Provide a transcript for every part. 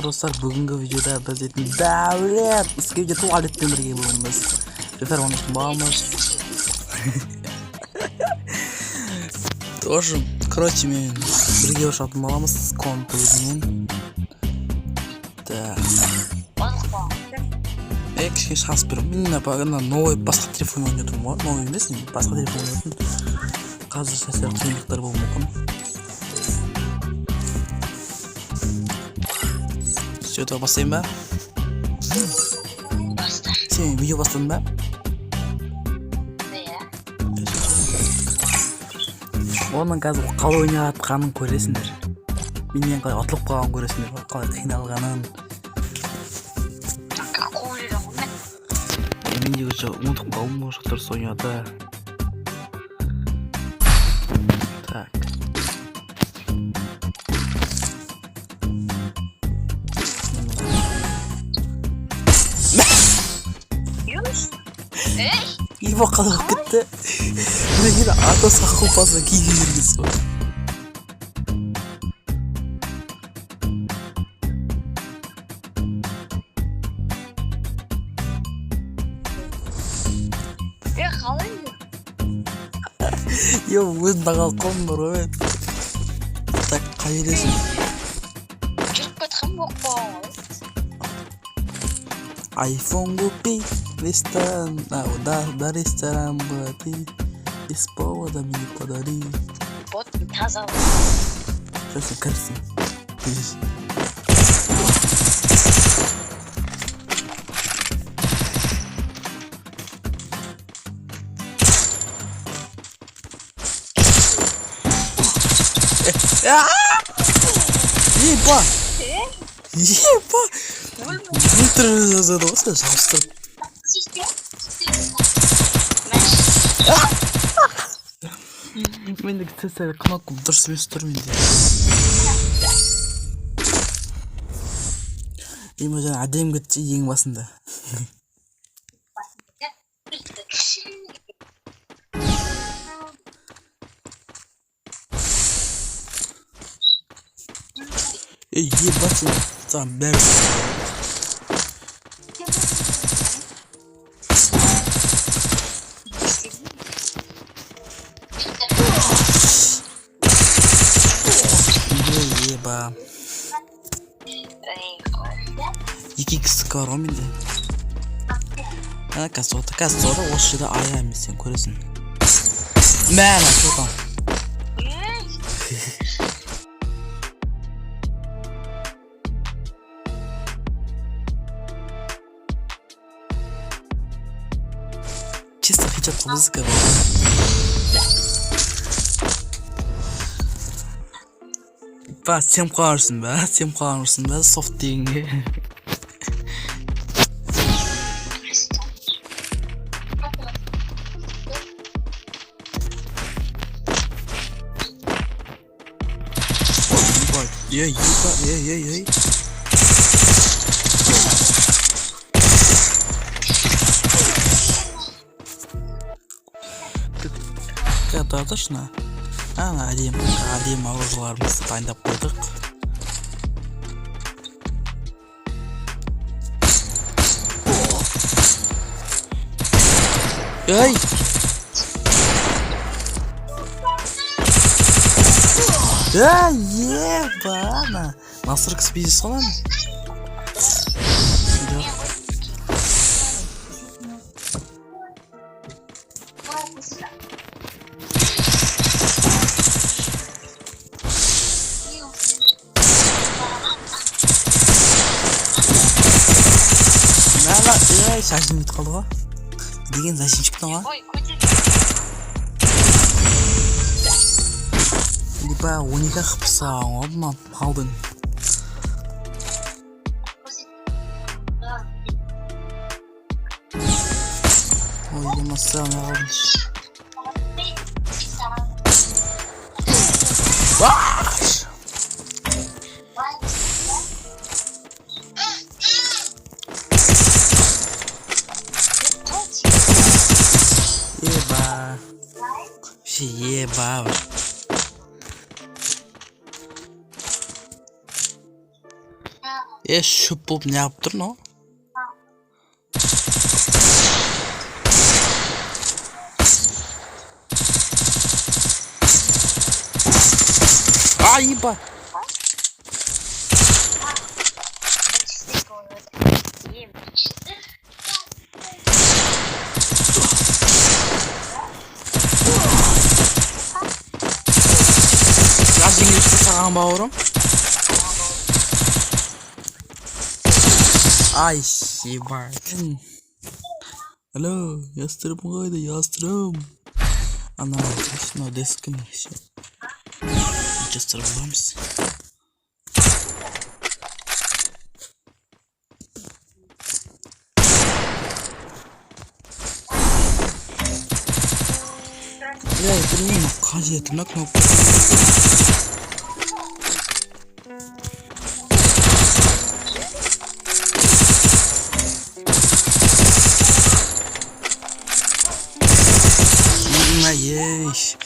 Dostlar bugünkü videoda biz davlat iskiga tualetdan birga bo'lamiz. Referendum bo'lamiz. Тоже, короче, men birga o'shatib olamiz kompyutermen. Так. Экшки шанс берем. Мен на новый басқа телефон ойнап тұрмын. Новый емес, басқа телефон ойнайтын. Қазір сәл қиындықтар болуы мүмкін. Что-то бастайын ба? Баста. Сен видео бастадың ба? Иә. Оның қазір қалай ойнатқанын көресіңдер. Менен қалай атылып қалғанын көресіңдер. Қалай қиналғанын. Мен де уже ұмытып қалдым осы дұрыс ойнады. Так. Его қалып кетті. Мені атасы қақылпасына киге жүрген сол. Қалай? Yo, өзің тағалып қалдың бар ғой. Так, қай жересің? Жүріп кеткен боқ қой. iPhone купи, ресторан, да ресторан плати, без повода мне подари. Вот таза. Что ты кірсің? Білесің. Еба! Еба! Ультра жазады осы жабыстырып. Мендегі сәл кнопкам дұрыс емес тұр менде. Жаңа әдем кетті ең басында. Ей, ебать сен, саған бәрі. Еба. Екі кісі бар ғой менде. Қазір осы жерде ая емес сен көресің. Мәні, шотан. Чисто хичат музыка бар. Ба, сен қаларсың ба, софт дегенге. Ей. Да, точно. Әдем оружияларымызды дайындап қойдық. Ей! Ебана! Насыр кісі бейзі солан? Ей, шашын бітіп қалды ғой. Деген зашын шықты ма? Либо 12 қыпсаған ғой, бұна қалдың. Ой, емасы ана қалдың. Баш! Еба. шөп болып не алып тұр мынау? Еба! Жеңілісті саған бауырым. Ай, ебай. Алло, ястырым қайда, ястырым. Мынау дескі не все. Жастырып аламыз. білмеймін, қажетіні кнопка. Еш.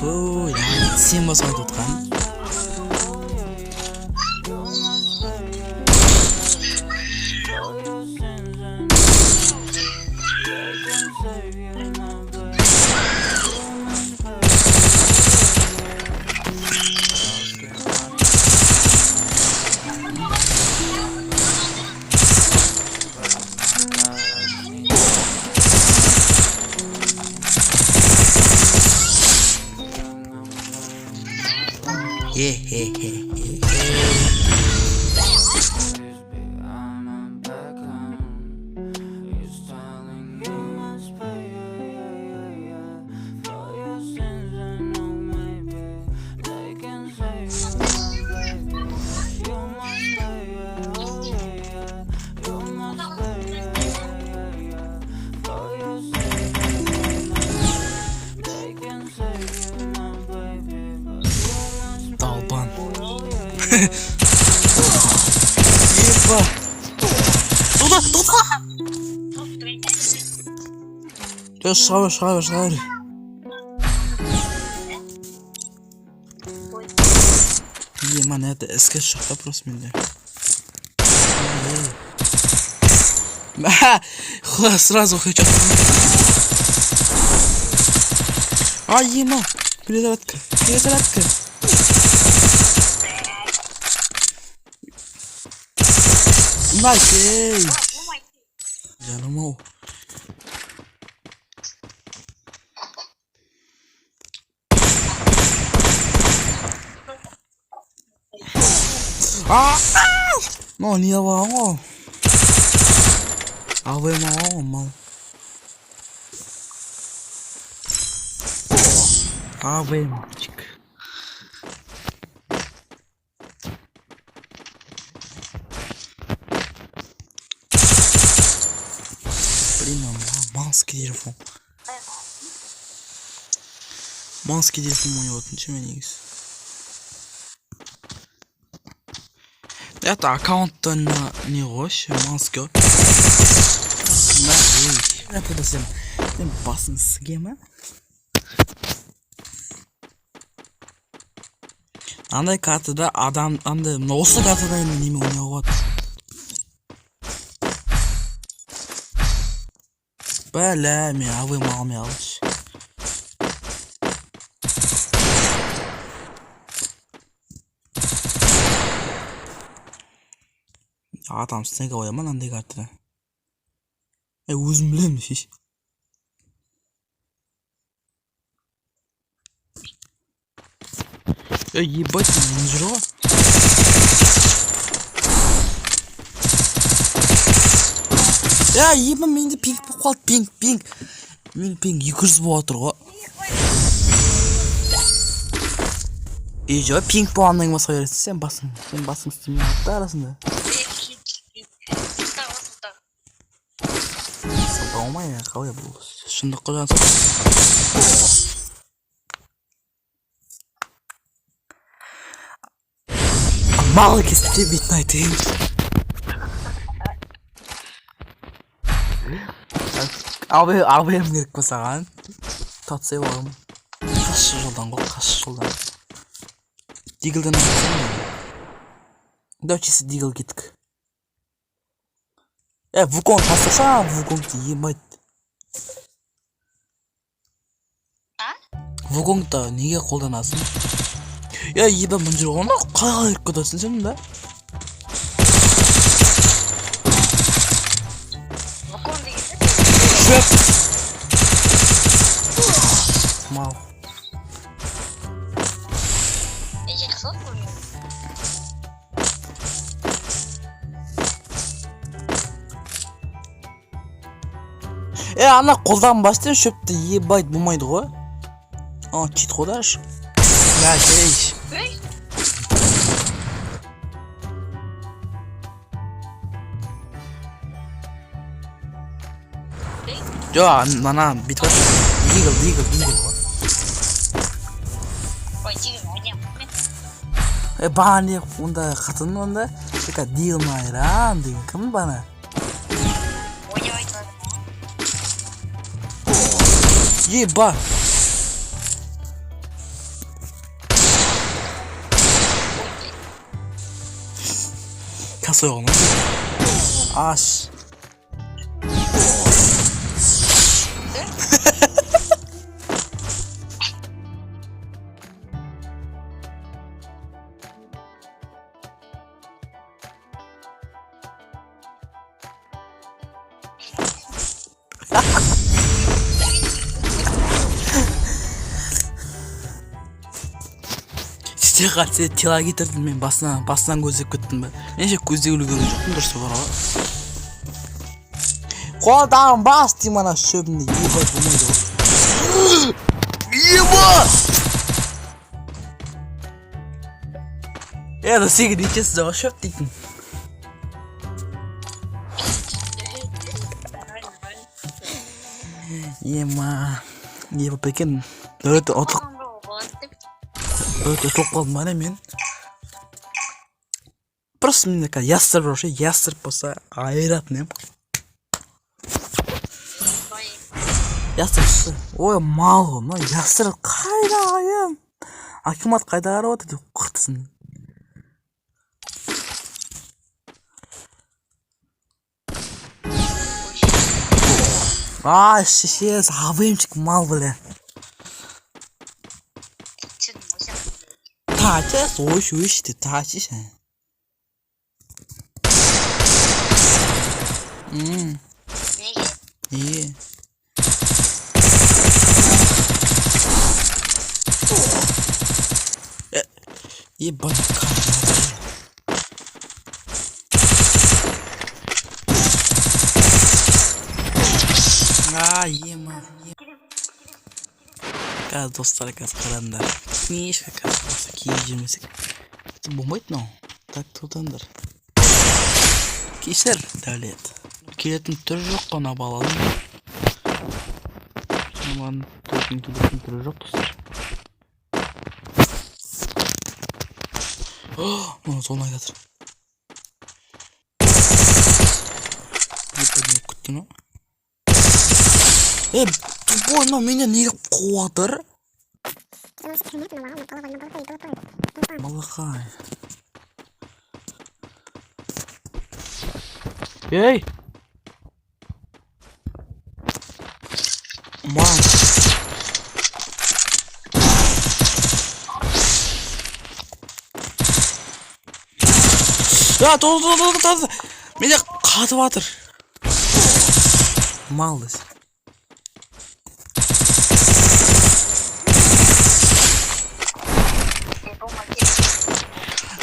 Фу, я сен басқан тұтқан. Еба! Туда! Шыға бер. Ман, это іске шықта просто менде. Сразу хочу. Ема! Перезарядка. Найс! Canım o. No, niye var o? Abi mal. Abi çık. Манский телефон ойнаватырмын ше мен негізі. Это аккаунттан не ғой ше манский. Это сен басын сіге ма? Андай картада адам, андай осы картада енді неме ойнауға жатыр. Бәлә, мен авым алмай алыш. Адам снега ойаман андай картада. Өзім білемін шеш. Ебать, не жрала? Еба, менде пинг болып қалды, пинг. Мен пинг 200 болып отыр ғой. Жоқ, пинг болғаннан басқа бересің, сен басың істемей қалды арасында. оңай қалай бұл шындыққа жанса мал кесте бетін айтайын. Абайым керек па саған? Татсай бағым. Қасшы жолдан ғой, қасшы жолдан. Дигілден айтсың ба? Даучесі дигіл кеттік. Вуконг тастаса, вуконгты ебать. Вуконгты неге қолданасың? Ебе мұн жүр ғана қалай көтесің сен да? Вуконг дегенде? Шөп! Мал. Жақсы ғой? Ана қолдан бастен шөпті ебайт болмайды ғой. Чит қодаш. Жейш. Жо, ана бит бар. Дигл ғой. Ой, дигл ойнам. Баны онда қатын онда. Тека дигл майран деген кім бана? Еба! Касой оғын? Аш. Қатсе тела кетірдім мен басынан көздеп кеттім бе. Мен ше көздеулі көрген жоқпын дұрысы бар ғой. Қолдағын бас дейм ана шөбінде ебать болмайды ғой. Еба! Сегі дейтесіз ғой шөп дейтін. Еба бекен өте отық. Өте тоқпалдым ана мен. Просто мен ястырып жоқшы, ястырып болса айыратын ем. Ястырыпсы. Ой, мал ғой, но ястырып қайда айым? Акимат қайда қарап отыр деп қыртысын. Шешес, абайымчик мал біле. Тачас, ой, ты тачишь. Не. Ебать, ема. Қазір достар қараңдар. Книжка қазір киіп жүрмесек. Болмайды мынау. Так тұрдандар. Кешір дәулет. Келетін түрі жоқ қана баланың. Шаманың келетін түрі жоқ достар. Мұны соны айтатыр. Еппәден күткен о? Тупой, но меня не қуатыр. Малахай. Ей! Мам! Тоз! Меня қатып атыр. Малдыз.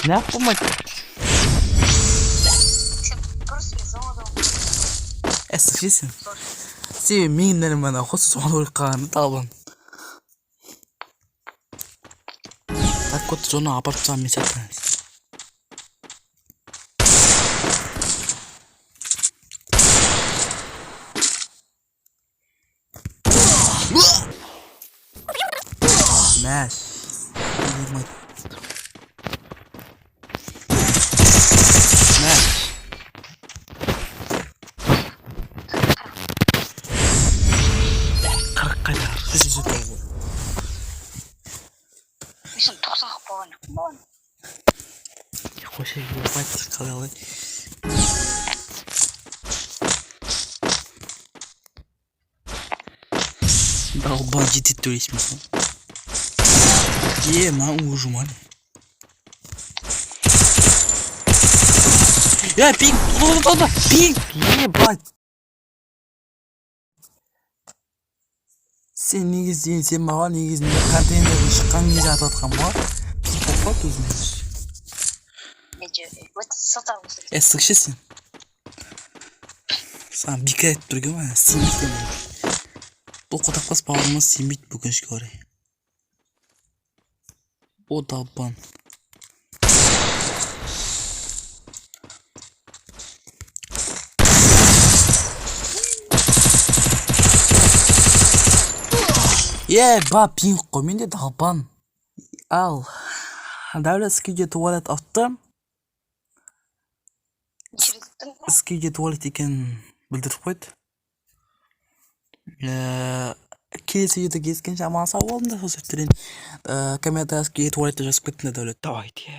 Не помыть. Слышишь? Все минеры меня хоть смотрят каны талон. Так вот зона апарца месяц. ماشي ماشي قرقدار جوج طول 무슨 독사가 뻔. خوشی باید قلاوی долбан جدي التوريست مثلا ما وجمان يا بيك بيك ебать сен негізінен сен маған негізінде контейнерден шыққан кезде жататқан ба пиң қоқпады өзіме 이제 왜 썼다고 했어? сықшы сен саған бика айтып тұрген ба сенбейді мен бұл қотақпас бауырымыз сенбейді өкінішке орай о долбан ба пинг қой менде долбан ал дәулетскийде туалет аттым 지금 скийде туалет екенін білдіріп қойды келесі видео кездескенше аман сау болыңдар сол себептен комментарийге туалетте жазып кеттіңдер дәулет давайте